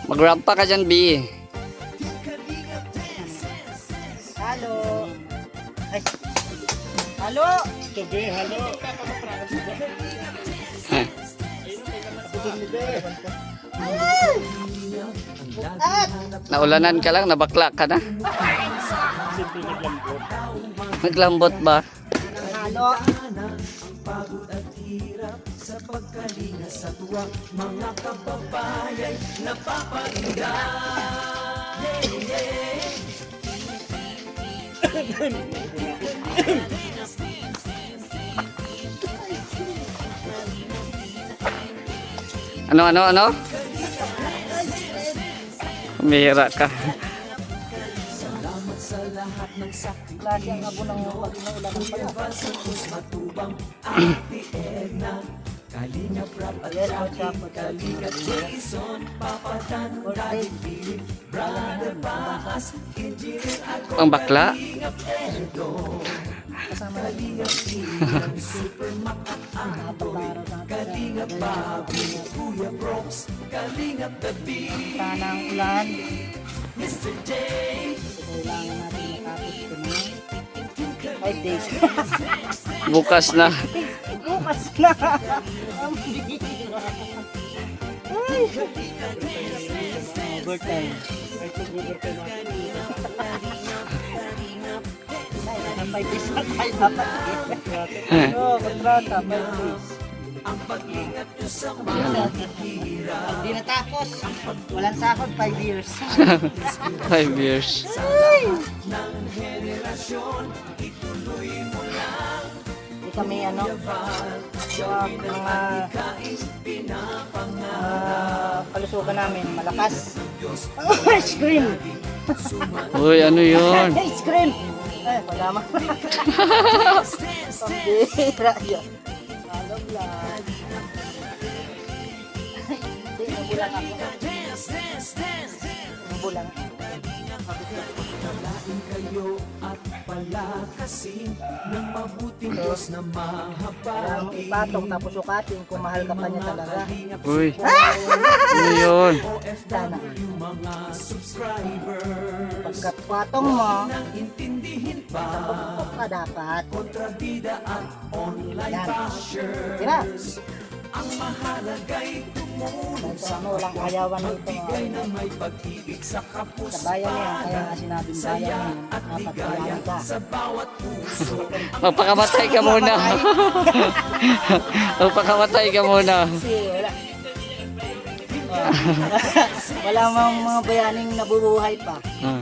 Magrampa ka dyan, B. Halo. Ay. Halo. Tobe, halo. Naulanan ka lang, nabakla ka na. Naglambot ba? Halo. Ano? Mira ka. Klase ang abo ng pag-inuulan ng pala. Yes, what's up? Ang bakla. Kasama na dito. Tanang ulan. Kailangan natin matapos ito na 5 days. Bukas na. Bukas na. Ang bihira. Ay. Overtime. Ay, 5 days na tayo dapat. Oo, kontrata, 5 days. Hindi natapos. Walang sahod, 5 years. 5 years. Hindi kami mga kalusugan namin malakas. Ice cream! Uy, ano yun? Ice cream! Ay, pagama. Pambira yun. Alam lang. Hindi, nabulang ako. Nabulang. Kayo at palakasin ng mabuting Diyos na mahabagin. Ipatong tapos sukatin kung mahal ka pa niya talaga. Uy, ano yun? Sana. Mga subscriber Pagkapatong mo, intindihin pa pagpapok ka dapat. kontrabida at online Yan. bashers. Tira. Ang mahalagay tumulong Ito walang ayawan nito bigay mga na may pag-ibig sa kapus sa bayan niya. Kaya nga sinabing bayan niya. at Dapat ligaya kailangan ka. sa bawat puso. Magpakamatay ka muna. Magpakamatay ka muna. Kasi wala. Wala mang mga bayaning nabubuhay pa. Ah.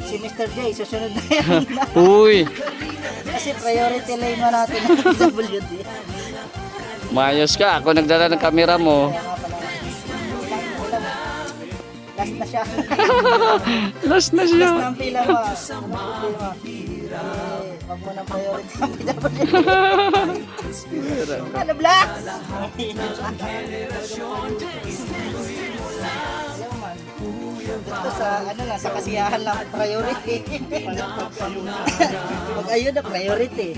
Si Mr. J, susunod na yan. Uy, Kasi priority lane mo natin ang WD. maayos ka. Ako nagdala ng camera mo. Kaya nga pala. Last na siya. Last na Last siya. na ang pila mo. Ano ang problema? Wag mo ng priority ang PWD. Ano, Black? Ito sa sa kasiyahan lang priority. Pag ayun na priority.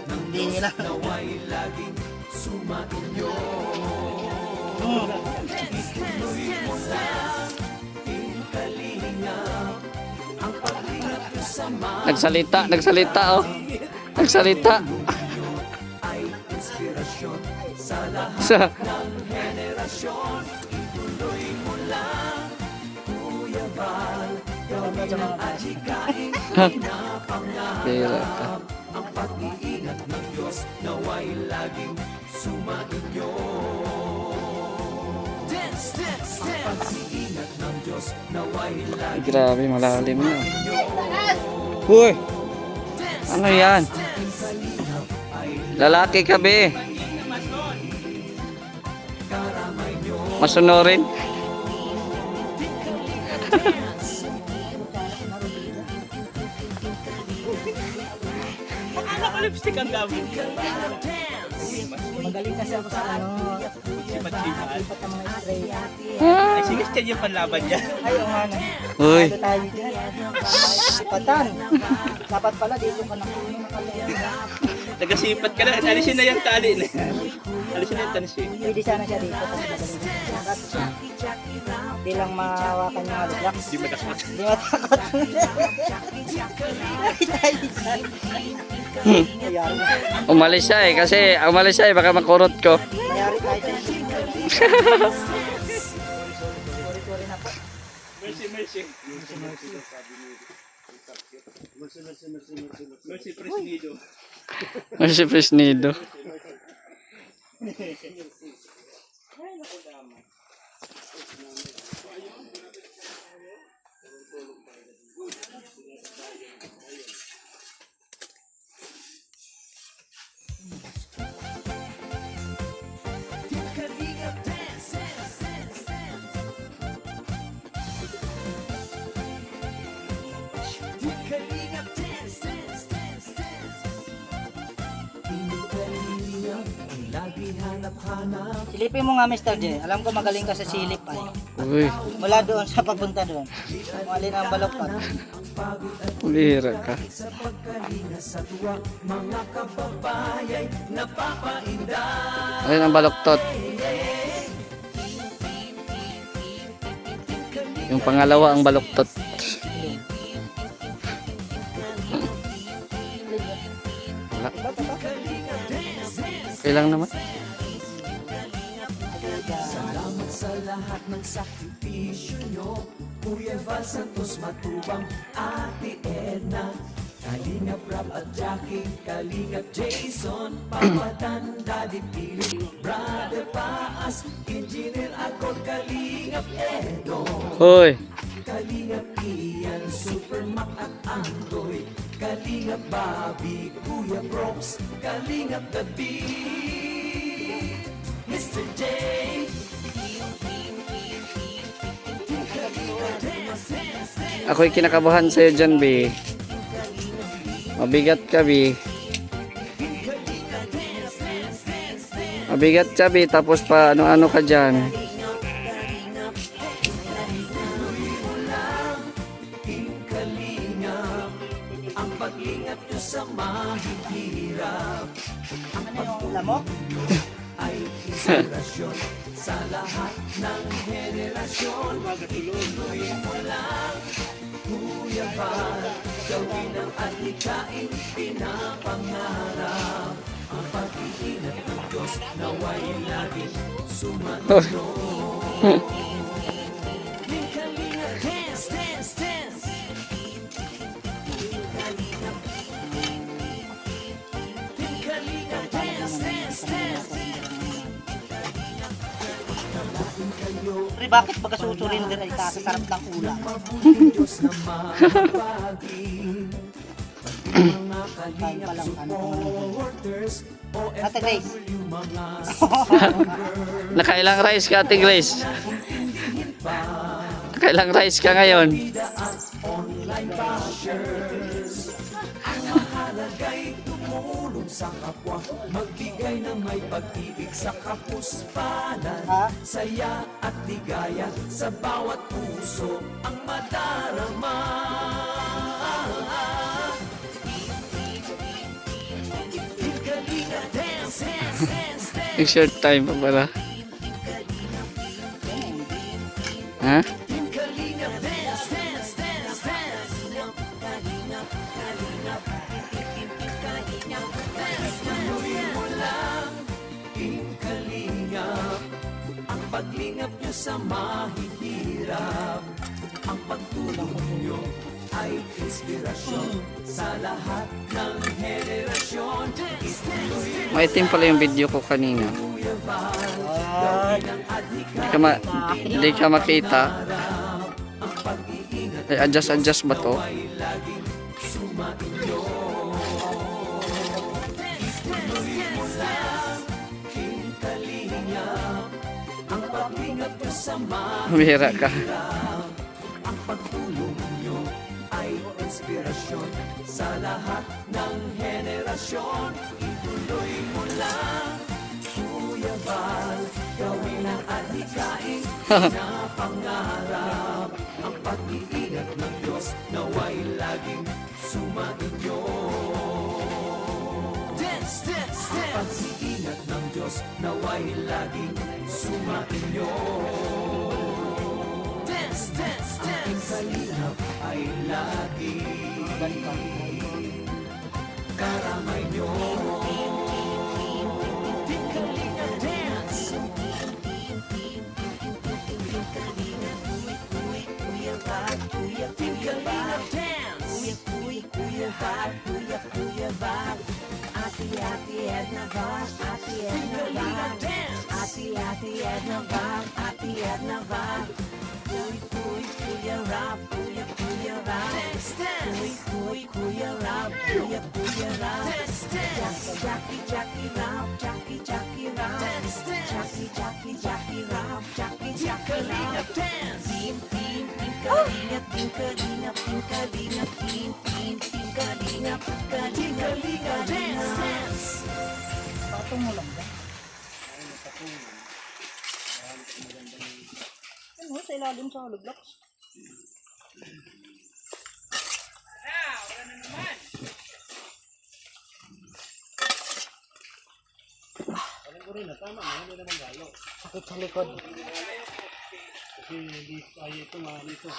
Hindi nila. Nagsalita oh. Nagsalita. Sa Medyo mga pera ka. Grabe, malalim na. Uy! Ano yan? Lalaki ka, be. Masunurin? Naka-lipstick ang dami. magaling kasi ako sa Sipat ang mga spray. Ay, sige, yan yung panlaban niya. Ay, o nga na. Uy. Ano tayo dyan? Sipatan. Dapat pala dito ka na puno nakalaya. Nagasipat ka lang. Alisin na yung tali na yan. Alisin na yung tansi. Pwede sana siya dito kasi magaling siya. Hindi lang mahawakan yung alulak. Hindi matakot. Hindi matakot. Ay, tayo dyan. Mayari na. Umalis siya eh. Kasi umalis siya eh. Baka makurot ko. Mayari tayo dyan. Sorry na po. Mercy, mercy. Mercy, Presnido. Ano si Fresnido? Silipin mo nga, Mr. J. Alam ko magaling ka sa silip ay. Uy. Mula doon sa papunta doon. Kung alin ang baloktot. Ulira ka. Ayun ang baloktot. Yung pangalawa ang baloktot. Wala. Kailang naman. Salamat sa lahat ng sakripisyo nyo, Kuya Val Santos Matubang, Ate Edna, Kalingap Rob at Jackie, Kalingap Jason, Papa Dan, Daddy Pili, Brother Paas, Engineer Akol, Kalingap Edo, Hoy. Kalingap Ian, Supermac at Andoy, Kalingap Bobby, Kuya Brooks, Kalingap David, Mr. J. Ako'y kinakabahan sa'yo dyan, B. Mabigat ka, B. Mabigat ka, B. Tapos pa ano-ano ka dyan. Ang pag-ingat nyo sa mahihirap, Ano yung lamok? ay inspirasyon sa lahat ng henerasyon. Ituloy mo lang, Kuya Val, gawin ang adhikain pinapangarap. Ang pag-iingat ng Diyos naway laging sumunod. Kalinga, dance, dance, dance. Kalinga, dance, dance, dance. Pre, bakit pagka susurin din ay kasasarap ng ulam? Kain pa lang, ano Ate Grace. Nakailang rice ka, Ate Grace? Nakailang rice ka ngayon? Mahalagay tumulong sa kapwa, magbigay ng may pag-ibig sa kapuspanan, Ha? saya at ligaya sa bawat puso ang madarama. Kalinga, dance, dance, dance, dance. Short time pa pala. Ha? Kalinga, dance, dance, dance, dance. Tuloy mo lang, Kalingap, ang paglingap nyo sa mahihirap. Ang pagtulong nyo ay inspirasyon sa lahat ng henerasyon. Ituloy Maitim pala yung video ko kanina. Kuya Val, Ah, Hindi ka makita. ang pag-iingat Ay, adjust ba to? ay laging sumainyo. Ituloy mo lang, Kalingap, ang pag-ingat nyo sa Bihira ka. ang pagtulong nyo ay inspirasyon sa lahat ng henerasyon. Ituloy mo lang, Kuya Val, gawin malikhaing pinapangarap. Ang pag-iingat ng Diyos naway laging sumainyo. Dance, dance, dance. Ang pag-iingat ng Diyos naway laging sumainyo. Dance, dance, dance. Ang kalingap ay laging karamay nyo. Team Kalingap Dance. Team Kalingap Dance. Ate Edna Vaz, Ate Edna Team Kalingap Vaz, Dance. Ate Edna Vaz, Ate Edna Vaz. Kuya Rap, Kuya Rap. Dance, dance. Kuya Rap, Kuya Rap. Dance, dance. Jackie Rap, Jackie Rap. Dance, dance. Jackie Rap, Team Jackie Kalingap Rap. Dance. Team Kalingap, Team Kalingap, Team Kalingap, Team Kalingap, Team Kalingap Dance, dance. Patong mo lang ba? Ano, sa ilalim sa hollow blocks? Sakit sa likod. Kasi hindi tayo ito mahal ito.